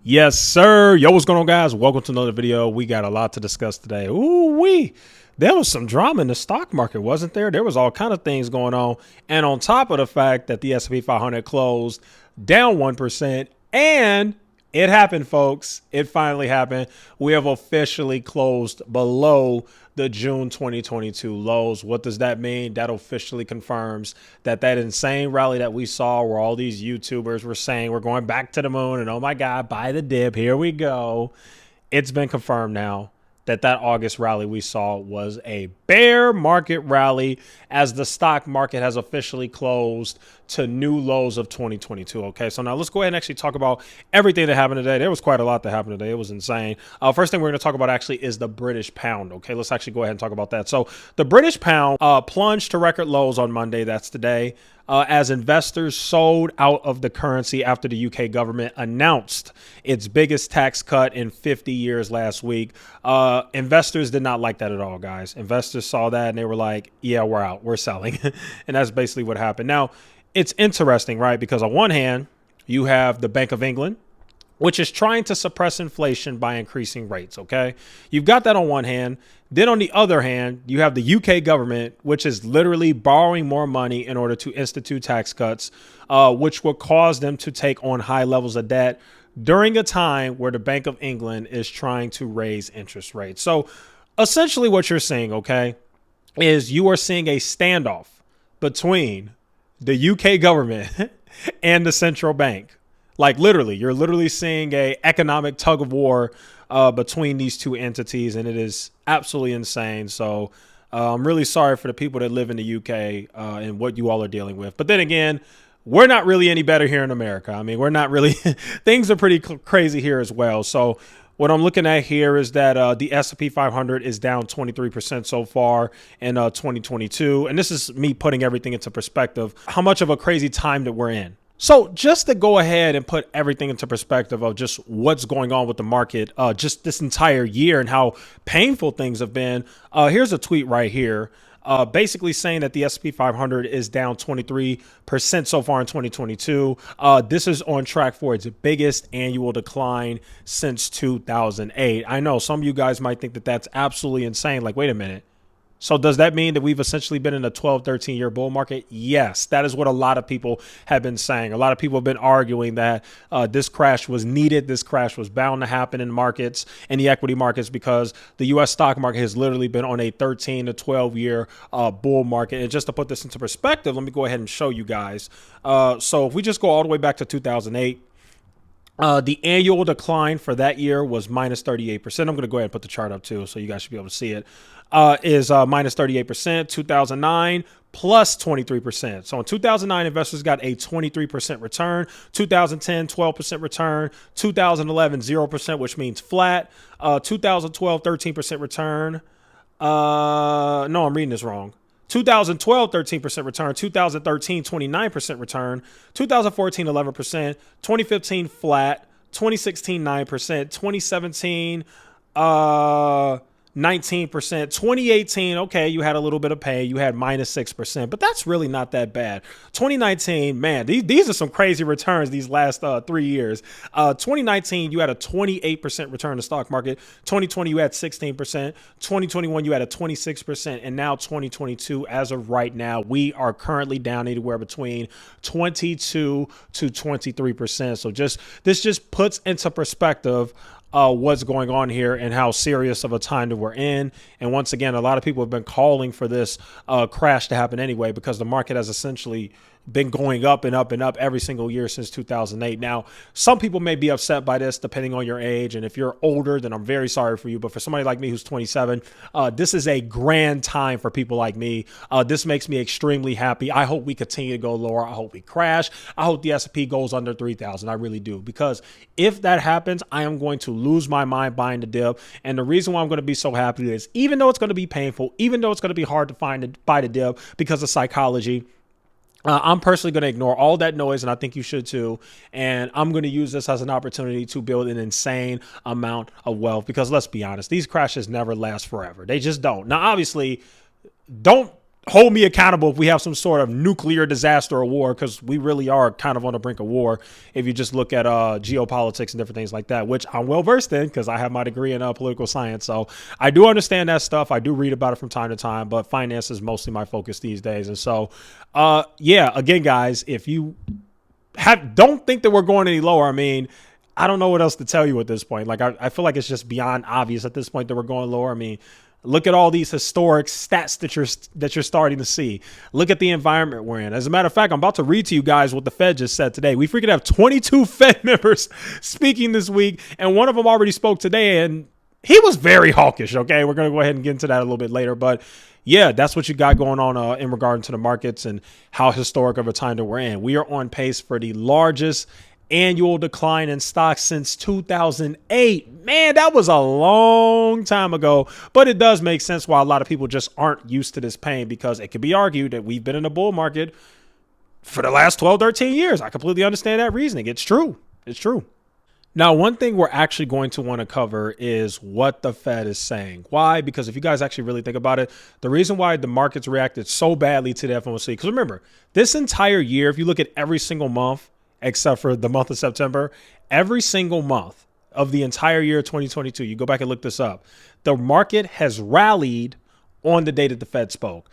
Yes, sir. Yo, what's going on, guys? Welcome to another video. We got a lot to discuss today. There was some drama in the stock market, wasn't there? There was all kind of things going on. And on top of the fact that the S&P 500 closed down 1%, and it happened, folks. It finally happened. We have officially closed below the June 2022 lows. What does that mean? That officially confirms that insane rally that we saw where all these YouTubers were saying we're going back to the moon and oh my God, buy the dip. Here we go. It's been confirmed now that August rally we saw was a bear market rally as the stock market has officially closed to new lows of 2022. Okay, so now let's go ahead and actually talk about everything that happened today. There was quite a lot that happened today. It was insane. First thing we're going to talk about actually is the British pound. Okay, let's actually go ahead and talk about that. So the British pound plunged to record lows on Monday. That's today. As investors sold out of the currency after the UK government announced its biggest tax cut in 50 years last week. Investors did not like that at all, guys. Investors saw that and they were like, yeah, we're out. We're selling. And that's basically what happened. Now, it's interesting, right? Because on one hand, you have the Bank of England, which is trying to suppress inflation by increasing rates, okay? You've got that on one hand. Then on the other hand, you have the UK government, which is literally borrowing more money in order to institute tax cuts, which will cause them to take on high levels of debt during a time where the Bank of England is trying to raise interest rates. So essentially what you're seeing, okay, is you are seeing a standoff between the UK government and the central bank. Like literally, you're literally seeing a economic tug of war between these two entities, and it is absolutely insane. So I'm really sorry for the people that live in the UK and what you all are dealing with. But then again, we're not really any better here in America. I mean, we're not really, things are pretty crazy here as well. So what I'm looking at here is that the S&P 500 is down 23% so far in 2022. And this is me putting everything into perspective, how much of a crazy time that we're in. So just to go ahead and put everything into perspective of just what's going on with the market just this entire year and how painful things have been, here's a tweet right here. Basically saying that the S&P 500 is down 23% so far in 2022. This is on track for its biggest annual decline since 2008. I know some of you guys might think that that's absolutely insane. Like, wait a minute. So does that mean that we've essentially been in a 12, 13-year bull market? Yes, that is what a lot of people have been saying. A lot of people have been arguing that this crash was needed. This crash was bound to happen in markets, in the equity markets, because the U.S. stock market has literally been on a 13 to 12-year bull market. And just to put this into perspective, let me go ahead and show you guys. So if we just go all the way back to 2008, the annual decline for that year was minus 38%. I'm going to go ahead and put the chart up too, so you guys should be able to see it. Is minus 38%. 2009 plus 23%. So in 2009, investors got a 23% return. 2010, 12% return. 2011, 0%, which means flat. 2012, 13% return. No, I'm reading this wrong. 2012, 13% return. 2013, 29% return. 2014, 11%. 2015, flat. 2016, 9%. 2017, 19%. 2018, okay, you had a little bit of pain. You had minus 6%, but that's really not that bad. 2019, man, these are some crazy returns these last 3 years. 2019, you had a 28% return to stock market. 2020, you had 16%. 2021, you had a 26%. And now 2022, as of right now, we are currently down anywhere between 22 to 23%. So this just puts into perspective what's going on here and how serious of a time that we're in. And once again, a lot of people have been calling for this crash to happen anyway, because the market has essentially been going up and up and up every single year since 2008. Now, some people may be upset by this depending on your age. And if you're older, then I'm very sorry for you. But for somebody like me who's 27, this is a grand time for people like me. This makes me extremely happy. I hope we continue to go lower. I hope we crash. I hope the S&P goes under 3,000. I really do. Because if that happens, I am going to lose my mind buying the dip. And the reason why I'm going to be so happy is even though it's going to be painful, even though it's going to be hard to buy the dip because of psychology, I'm personally going to ignore all that noise, and I think you should too. And I'm going to use this as an opportunity to build an insane amount of wealth, because let's be honest, these crashes never last forever. They just don't. Now, obviously, don't hold me accountable if we have some sort of nuclear disaster or war, because we really are kind of on the brink of war if you just look at geopolitics and different things like that, which I'm well versed in because I have my degree in political science. So I do understand that stuff. I do read about it from time to time, but finance is mostly my focus these days. And so, yeah, again, guys, if you don't think that we're going any lower, I mean, I don't know what else to tell you at this point. Like, I feel like it's just beyond obvious at this point that we're going lower. I mean, look at all these historic stats that you're starting to see. Look at the environment we're in. As a matter of fact, I'm about to read to you guys what the Fed just said today. We freaking have 22 Fed members speaking this week, and one of them already spoke today, and he was very hawkish. Okay, we're going to go ahead and get into that a little bit later, but yeah, that's what you got going on in regard to the markets and how historic of a time that we're in. We are on pace for the largest annual decline in stocks since 2008. Man, that was a long time ago, but it does make sense why a lot of people just aren't used to this pain, because it could be argued that we've been in a bull market for the last 12, 13 years. I completely understand that reasoning. It's true. It's true. Now, one thing we're actually going to want to cover is what the Fed is saying. Why? Because if you guys actually really think about it, the reason why the markets reacted so badly to the FOMC, because remember, this entire year, if you look at every single month, except for the month of September, every single month of the entire year 2022, you go back and look this up, the market has rallied on the day that the Fed spoke.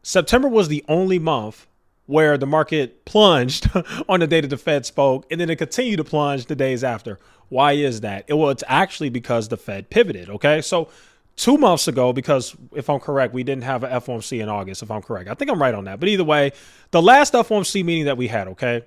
September was the only month where the market plunged on the day that the Fed spoke, and then it continued to plunge the days after. Why is that? Well, it's actually because the Fed pivoted, okay? So 2 months ago, because if I'm correct, we didn't have an FOMC in August, if I'm correct. I think I'm right on that. But either way, the last FOMC meeting that we had, okay,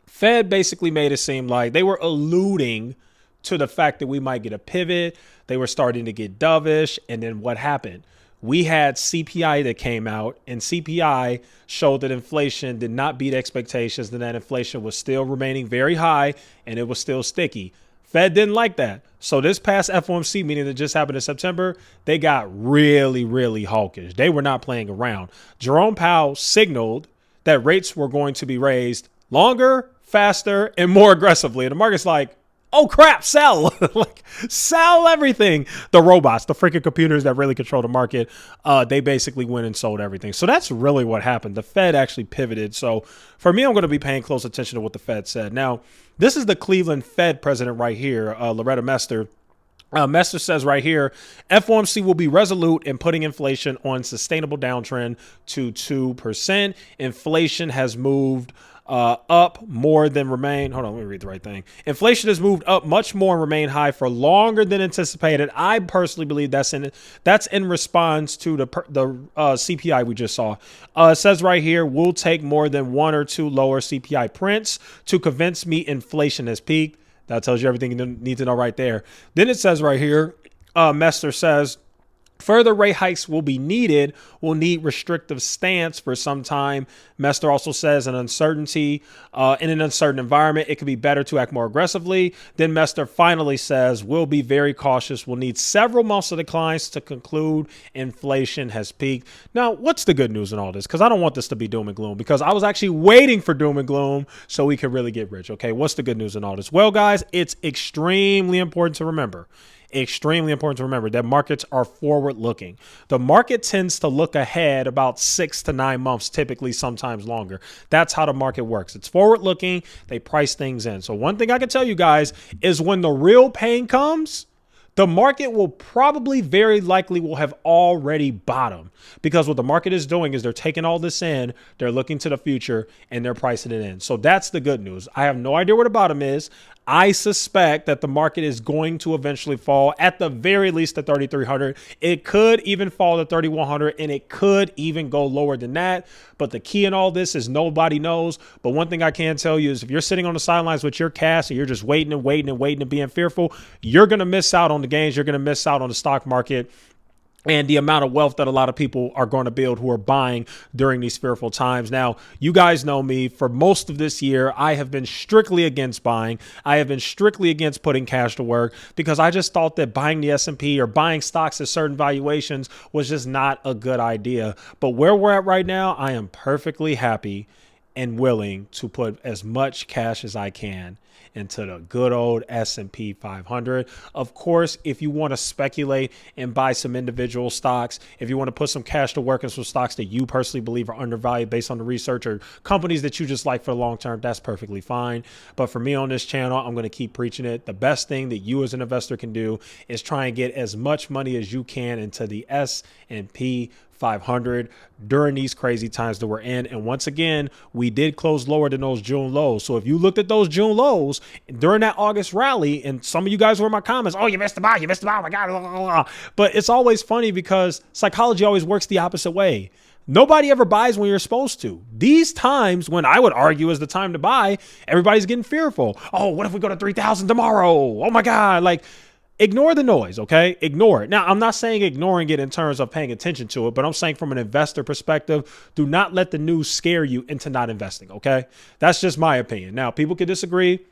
Fed basically made it seem like they were alluding to the fact that we might get a pivot. They were starting to get dovish. And then what happened? We had CPI that came out, and CPI showed that inflation did not beat expectations, and that inflation was still remaining very high and it was still sticky. Fed didn't like that. So this past FOMC meeting that just happened in September, they got really, really hawkish. They were not playing around. Jerome Powell signaled that rates were going to be raised longer, faster, and more aggressively. And the market's like, oh crap, sell. Like, sell everything. The robots, the freaking computers that really control the market, they basically went and sold everything. So that's really what happened. The Fed actually pivoted. So for me, I'm going to be paying close attention to what the Fed said. Now, this is the Cleveland Fed president right here, Loretta Mester. Mester says right here, FOMC will be resolute in putting inflation on sustainable downtrend to 2%. Inflation has moved up more than remain. Hold on, let me read the right thing. Inflation has moved up much more and remained high for longer than anticipated. I personally believe that's in response to the CPI we just saw. It says right here, we'll take more than 1 or 2 lower CPI prints to convince me inflation has peaked. That tells you everything you need to know right there. Then it says right here, Mester says, further rate hikes will be needed. We'll need restrictive stance for some time. Mester also says in an uncertain environment, it could be better to act more aggressively. Then Mester finally says, we'll be very cautious. We'll need several months of declines to conclude inflation has peaked. Now, what's the good news in all this? Because I don't want this to be doom and gloom, because I was actually waiting for doom and gloom so we could really get rich. Okay, what's the good news in all this? Well, guys, it's extremely important to remember that markets are forward looking. The market tends to look ahead about 6 to 9 months, typically sometimes longer. That's how the market works. It's forward looking. They price things in. So one thing I can tell you guys is when the real pain comes, the market will probably very likely will have already bottomed, because what the market is doing is they're taking all this in, they're looking to the future, and they're pricing it in. So that's the good news. I have no idea where the bottom is. I suspect that the market is going to eventually fall at the very least to 3,300. It could even fall to 3,100, and it could even go lower than that. But the key in all this is nobody knows. But one thing I can tell you is if you're sitting on the sidelines with your cash and you're just waiting and being fearful, you're going to miss out on the gains. You're going to miss out on the stock market and the amount of wealth that a lot of people are going to build who are buying during these fearful times. Now, you guys know me. For most of this year, I have been strictly against buying. I have been strictly against putting cash to work, because I just thought that buying the S&P or buying stocks at certain valuations was just not a good idea. But where we're at right now, I am perfectly happy and willing to put as much cash as I can into the good old S&P 500. Of course, if you want to speculate and buy some individual stocks, if you want to put some cash to work in some stocks that you personally believe are undervalued based on the research, or companies that you just like for the long term, that's perfectly fine. But for me on this channel, I'm going to keep preaching it. The best thing that you as an investor can do is try and get as much money as you can into the S&P 500 during these crazy times that we're in. And once again, we did close lower than those June lows. So if you looked at those June lows during that August rally, and some of you guys were in my comments, oh, you missed the buy, you missed the buy, oh my God, blah, blah, blah. But it's always funny because psychology always works the opposite way. Nobody ever buys when you're supposed to. These times when I would argue is the time to buy, everybody's getting fearful. Oh, what if we go to 3,000 tomorrow? Oh my God. Like, ignore the noise, okay? Ignore it. Now, I'm not saying ignoring it in terms of paying attention to it, but I'm saying from an investor perspective, do not let the news scare you into not investing, okay? That's just my opinion. Now, people can disagree.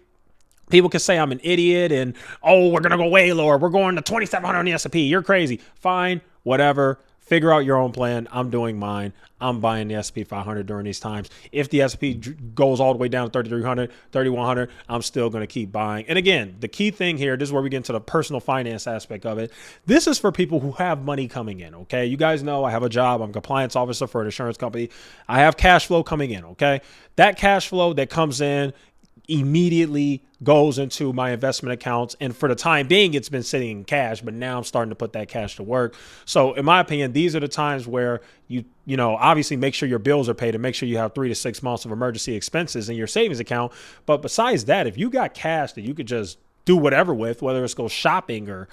People can say I'm an idiot and, oh, we're going to go way lower. We're going to 2,700 on the S&P. You're crazy. Fine, whatever. Figure out your own plan. I'm doing mine. I'm buying the S&P 500 during these times. If the S&P goes all the way down to 3,300, 3,100, I'm still going to keep buying. And again, the key thing here, this is where we get into the personal finance aspect of it. This is for people who have money coming in, okay? You guys know I have a job. I'm a compliance officer for an insurance company. I have cash flow coming in, okay? That cash flow that comes in immediately goes into my investment accounts. And for the time being, it's been sitting in cash, but now I'm starting to put that cash to work. So in my opinion, these are the times where you obviously make sure your bills are paid and make sure you have 3 to 6 months of emergency expenses in your savings account. But besides that, if you got cash that you could just do whatever with, whether it's go shopping or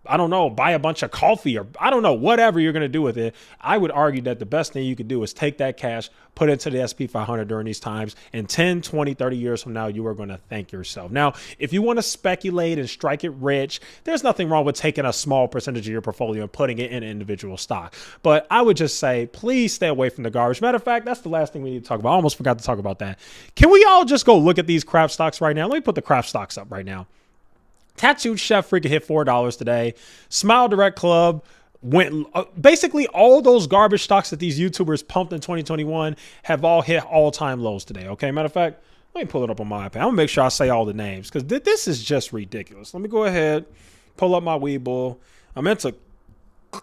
I don't know, buy a bunch of coffee or I don't know, whatever you're going to do with it, I would argue that the best thing you could do is take that cash, put it into the S&P 500 during these times, and 10, 20, 30 years from now, you are going to thank yourself. Now, if you want to speculate and strike it rich, there's nothing wrong with taking a small percentage of your portfolio and putting it in an individual stock. But I would just say, please stay away from the garbage. Matter of fact, that's the last thing we need to talk about. I almost forgot to talk about that. Can we all just go look at these crap stocks right now? Let me put the crap stocks up right now. Tattooed Chef freaking hit $4 today. Smile Direct Club went basically all those garbage stocks that these YouTubers pumped in 2021 have all hit all-time lows today. Okay, matter of fact, let me pull it up on my iPad. I'm gonna make sure I say all the names because this is just ridiculous. Let me go ahead, pull up my Webull. I meant to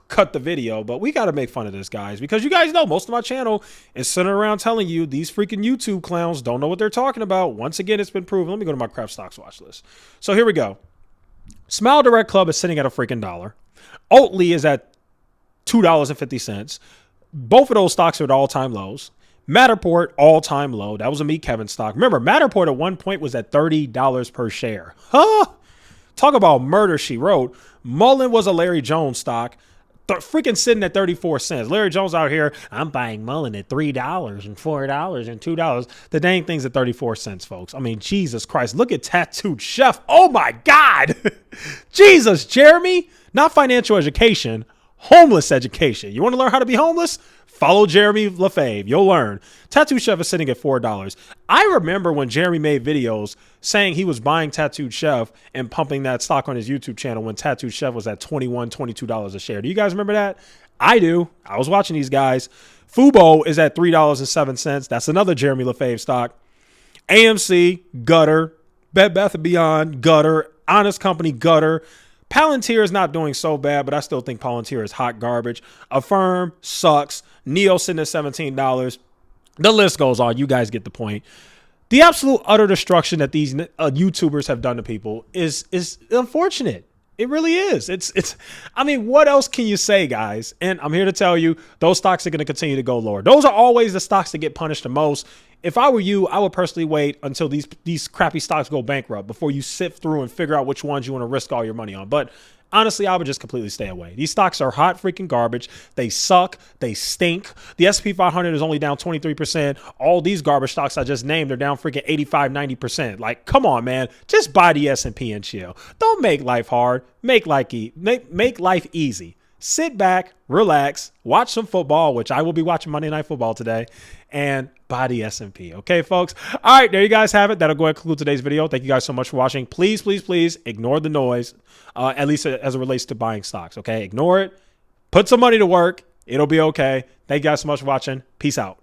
cut the video, but we got to make fun of this, guys, because you guys know most of my channel is centered around telling you these freaking YouTube clowns don't know what they're talking about. Once again, it's been proven. Let me go to my crap stocks watch list. So here we go. Smile Direct Club is sitting at a freaking $1. Oatly is at $2.50. Both of those stocks are at all-time lows. Matterport, all-time low. That was a Meet Kevin stock. Remember, Matterport at one point was at $30 per share. Huh? Talk about murder, she wrote. Mullen was a Larry Jones stock. Freaking sitting at 34 cents. Larry Jones out here, I'm buying Mullen at $3 and $4 and $2. The dang thing's at 34 cents, folks. I mean, Jesus Christ. Look at Tattooed Chef. Oh, my God. Jesus, Jeremy. Not financial education, homeless education. You want to learn how to be homeless? Follow Jeremy Lefebvre. You'll learn. Tattooed Chef is sitting at $4. I remember when Jeremy made videos saying he was buying Tattooed Chef and pumping that stock on his YouTube channel when Tattooed Chef was at $21, $22 a share. Do you guys remember that? I do. I was watching these guys. Fubo is at $3.07. That's another Jeremy Lefebvre stock. AMC, gutter. Bed Bath & Beyond, gutter. Honest Company, gutter. Palantir is not doing so bad, but I still think Palantir is hot garbage. Affirm sucks. Neo sitting at $17. The list goes on. You guys get the point. The absolute utter destruction that these YouTubers have done to people is unfortunate. It really is. I mean, what else can you say, guys? And I'm here to tell you, those stocks are going to continue to go lower. Those are always the stocks that get punished the most. If I were you, I would personally wait until these crappy stocks go bankrupt before you sift through and figure out which ones you want to risk all your money on. But honestly, I would just completely stay away. These stocks are hot freaking garbage. They suck. They stink. The S&P 500 is only down 23%. All these garbage stocks I just named are down freaking 85, 90%. Like, come on, man. Just buy the S&P and chill. Don't make life hard. Make life easy. Sit back, relax, watch some football, which I will be watching Monday Night Football today, and buy the S&P. Okay, folks? All right, there you guys have it. That'll go ahead and conclude today's video. Thank you guys so much for watching. Please, please, please ignore the noise, at least as it relates to buying stocks, okay? Ignore it. Put some money to work. It'll be okay. Thank you guys so much for watching. Peace out.